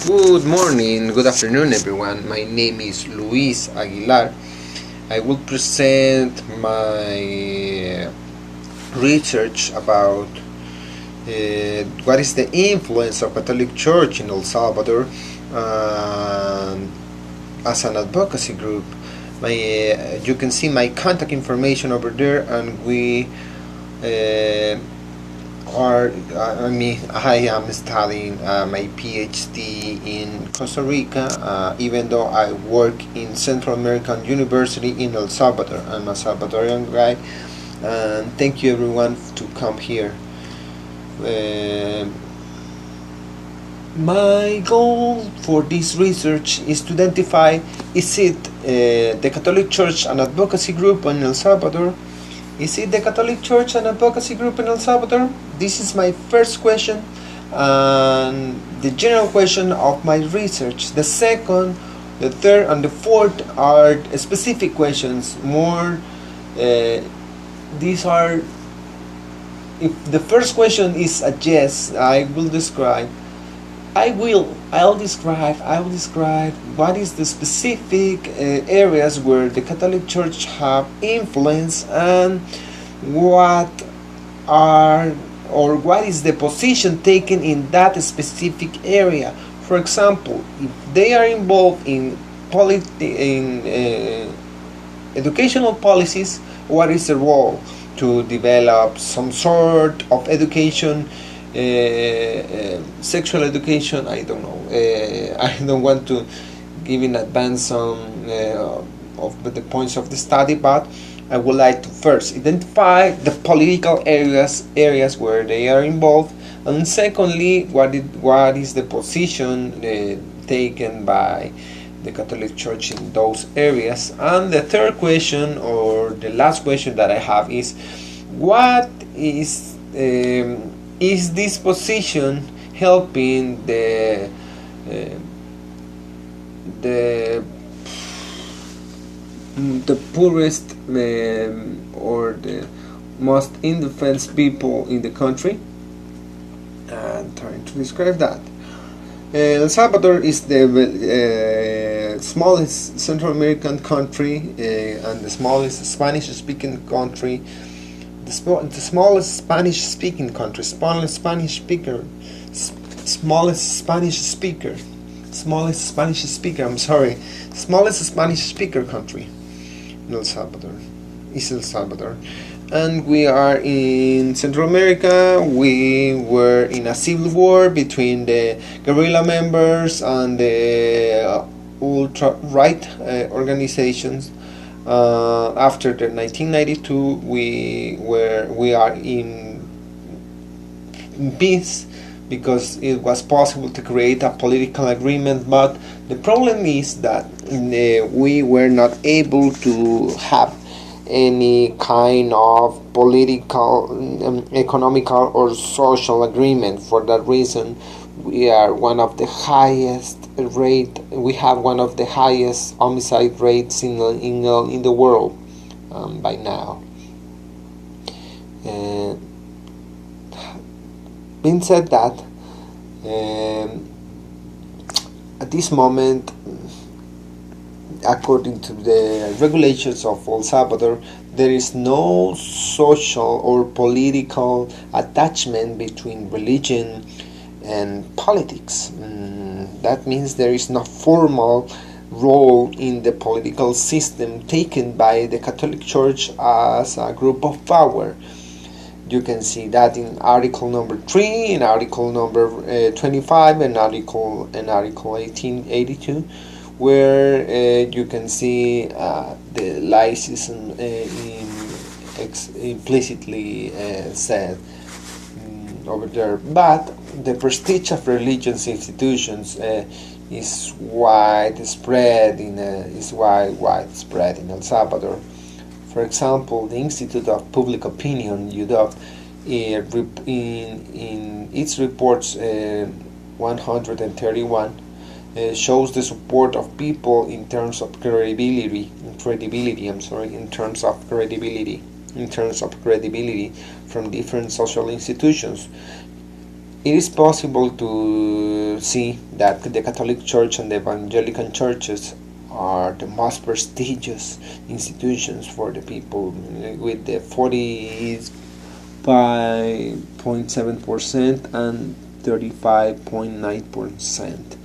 Good morning, good afternoon, everyone. My name is Luis Aguilar. I will present my research about what is the influence of Catholic Church in El Salvador as an advocacy group. You can see my contact information over there, and uh, I am studying my PhD in Costa Rica, even though I work in Central American University in El Salvador. I'm a Salvadorian guy, and thank you everyone to come here. Uh, my goal for this research is to identify, is it the Catholic Church an advocacy group in El Salvador? Is it the Catholic Church an advocacy group in El Salvador? This is my first question, and the general question of my research. The second, the third, and the fourth are specific questions. These are, if the first question is a yes, I'll describe what is the specific areas where the Catholic Church have influence, and what are or what is the position taken in that specific area. For example, if they are involved in educational policies, what is the role to develop some sort of education, sexual education? I don't know. I don't want to give in advance some of the points of the study, but I would like to first identify the political areas where they are involved, and secondly, what is the position taken by the Catholic Church in those areas. And the third question, or the last question that I have, is what is this position helping the poorest or the most indefense people in the country? And trying to describe that. El Salvador is the smallest Central American country and the smallest Spanish-speaking country. The smallest Spanish-speaking country, smallest Spanish speaker. Smallest Spanish speaker country in El Salvador is El Salvador. And we are in Central America. We were in a civil war between the guerrilla members and the ultra-right organizations. After the 1992, we are in peace, because it was possible to create a political agreement. But the problem is that we were not able to have any kind of political, economical, or social agreement. For that reason, we have one of the highest homicide rates in the world by now. Being said that, at this moment, according to the regulations of El Salvador, there is no social or political attachment between religion and politics. That means there is no formal role in the political system taken by the Catholic Church as a group of power. You can see that in Article number 3, in Article number 25, and Article 1882, where you can see the laicism implicitly said over there. But the prestige of religious institutions is widespread in El Salvador. For example, the Institute of Public Opinion, UDOP, in its reports 131, shows the support of people in terms of credibility from different social institutions. It is possible to see that the Catholic Church and the evangelical churches are the most prestigious institutions for the people, with the 45.7% and 35.9%.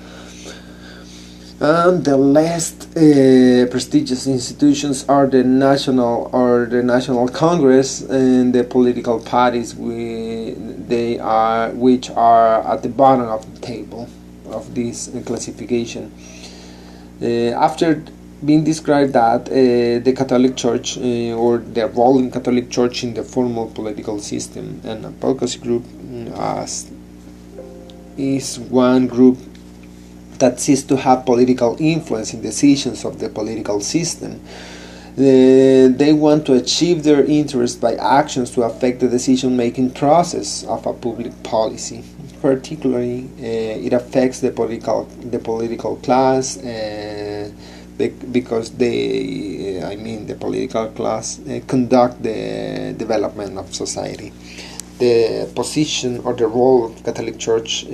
And the least prestigious institutions are the National Congress and the political parties which are at the bottom of the table of this classification. After being described that the Catholic Church or the role in Catholic Church in the formal political system and advocacy group as is one group that seeks to have political influence in decisions of the political system. They want to achieve their interest by actions to affect the decision-making process of a public policy. Particularly, it affects the political class because the political class conduct the development of society. The position or the role of Catholic Church.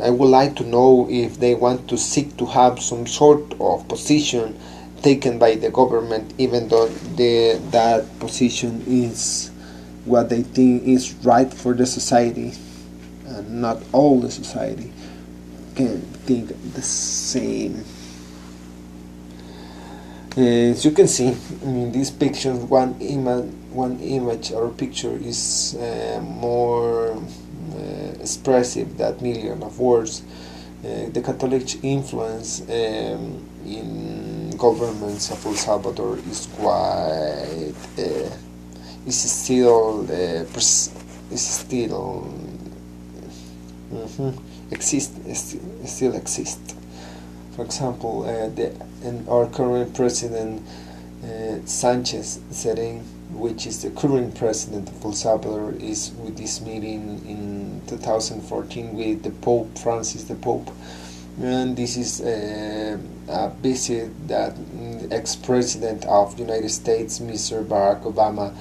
I would like to know if they want to seek to have some sort of position taken by the government, even though that position is what they think is right for the society, and not all the society can think the same. As you can see in this picture, one image or picture is more expressive than million of words. The Catholic influence in governments of El Salvador is quite still exists. For example, our current president Sanchez Serén, which is the current president of El Salvador, is with this meeting in 2014 with the Pope Francis, the Pope, and this is a visit that ex-president of the United States, Mr. Barack Obama,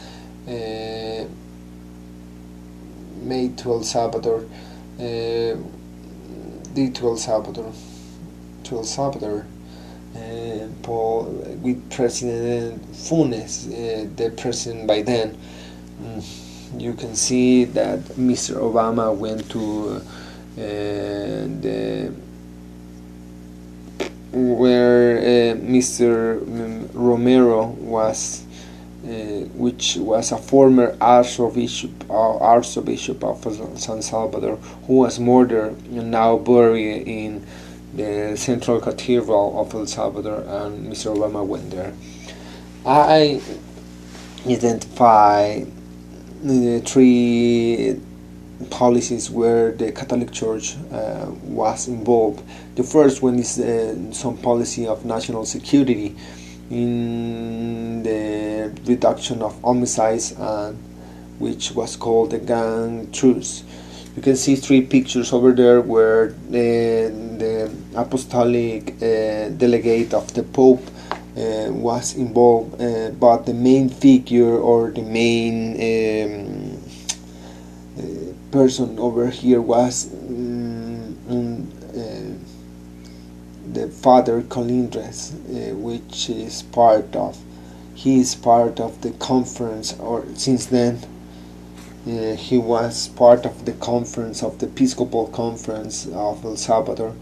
made to El Salvador, did to El Salvador. With President Funes, the president by then. You can see that Mr. Obama went to where Mr. Romero was, which was a former Archbishop of San Salvador, who was murdered and now buried in the Central Cathedral of El Salvador, and Mr. Obama went there. I identify the three policies where the Catholic Church was involved. The first one is some policy of national security in the reduction of homicides, which was called the gang truce. You can see three pictures over there where the apostolic delegate of the Pope was involved, but the main figure or the main person over here was the Father Colindres, which is he is part of the conference, or since then he was part of the conference of the Episcopal Conference of El Salvador.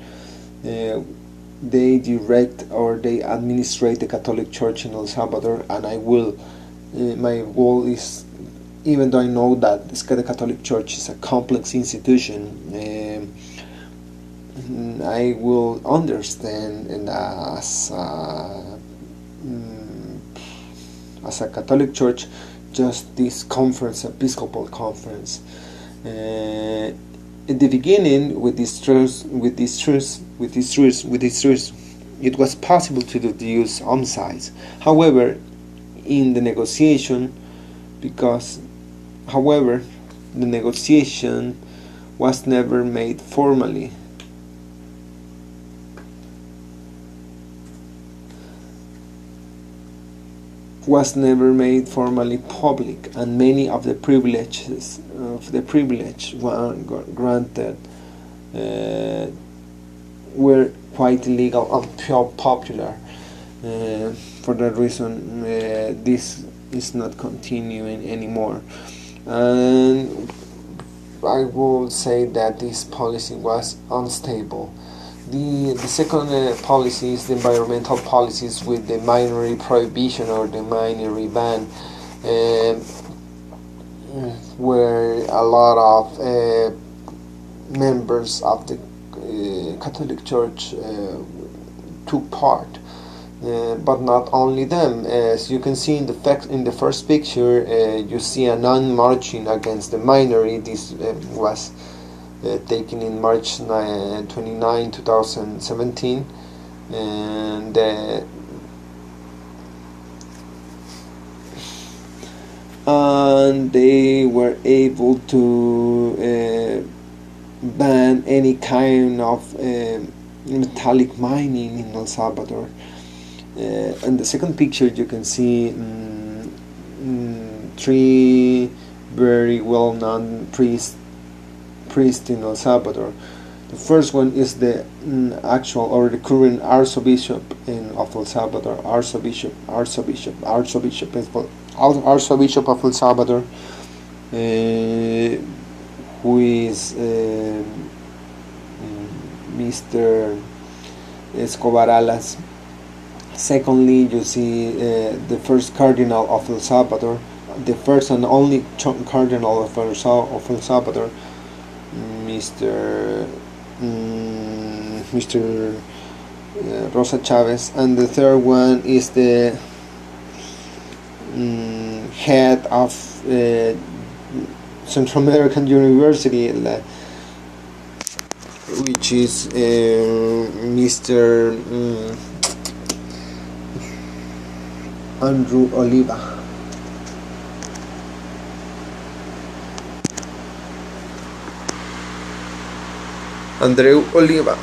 They direct or they administrate the Catholic Church in El Salvador, and my goal is, even though I know that the Catholic Church is a complex institution, I will understand, and as a Catholic Church, just this conference, Episcopal Conference. At the beginning, with this truce, it was possible to reduce homicides. However, in the negotiation, the negotiation was never made formally. was never made formally public, and many of the privileges granted uh, were quite illegal and pure popular. For that reason, this is not continuing anymore. And I will say that this policy was unstable. The second policy is the environmental policies with the minority prohibition or the minority ban, where a lot of members of the Catholic Church took part. But not only them. As you can see in the first picture, you see a nun marching against the minority. This was taken in March 29, 2017, and they were able to ban any kind of metallic mining in El Salvador. In the second picture, you can see three very well-known priests in El Salvador. The first one is the actual or the current Archbishop of El Salvador, Archbishop of El Salvador, who is Mr. Escobar Alas. Secondly, you see the first Cardinal of El Salvador, the first and only Cardinal of El Salvador, Mr. Rosa Chavez, and the third one is the head of Central American University, which is Mr. Andrew Oliva. Andreu Oliva.